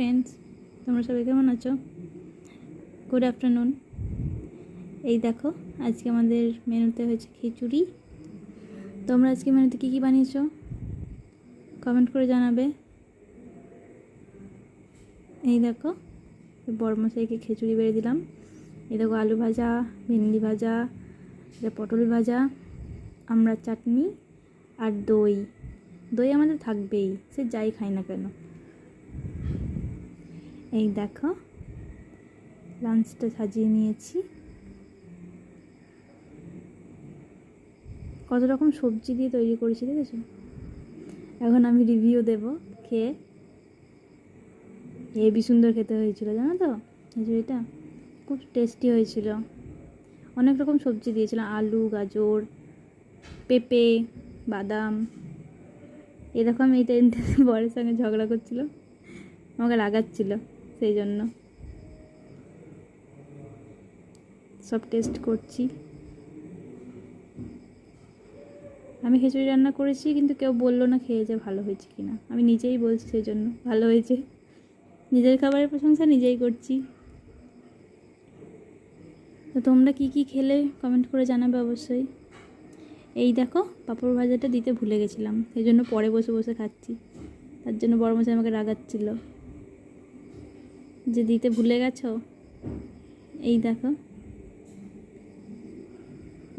Friends, তোমরা সবাই কেমন আছো? Good afternoon. এই দেখো, আজকে আমাদের মেনুতে হয়েছে খিচুড়ি। তোমরা আজকে মেনুতে কী কী বানিয়েছো কমেন্ট করে জানাবে। এই দেখো, বড় মশাইকে খিচুড়ি বেড়ে দিলাম। এই দেখো, আলু ভাজা, ভেন্ডি ভাজা, এটা পটল ভাজা, আমড়ার চাটনি আর দই। দই আমাদের থাকবেই, সে যাই খাই না কেন। এই দেখো, লাঞ্চটা সাজিয়ে নিয়েছি। কত রকম সবজি দিয়ে তৈরি করেছি দেখেছো? এখন আমি রিভিউ দেব খেয়ে। হেবি সুন্দর খেতে হয়েছিল, জানো তো? খিচুড়িটা খুব টেস্টি হয়েছিল। অনেক রকম সবজি দিয়েছিলাম, আলু, গাজর, পেঁপে, বাদাম। এরকম এই টাইমটা বরের সঙ্গে ঝগড়া করছিল, আমাকে রাগাচ্ছিল, সেই জন্য সব টেস্ট করছি। আমি খিচুড়ি রান্না করেছি, কিন্তু কেউ বললো না খেয়ে যে ভালো হয়েছে কিনা। আমি নিজেই বলছি, সেই জন্য ভালো হয়েছে। নিজের খাবারের প্রশংসা নিজেই করছি। তো তোমরা কি কি খেলে কমেন্ট করে জানাবে অবশ্যই। এই দেখো, পাঁপড় ভাজাটা দিতে ভুলে গেছিলাম, সেই জন্য পরে বসে বসে খাচ্ছি। তার জন্য বড় মশাই আমাকে রাগাচ্ছিল যে দিতে ভুলে গেছো। এই দেখো,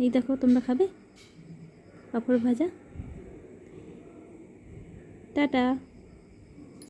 এই দেখো, তোমরা খাবে পাঁপড় ভাজা? টাটা।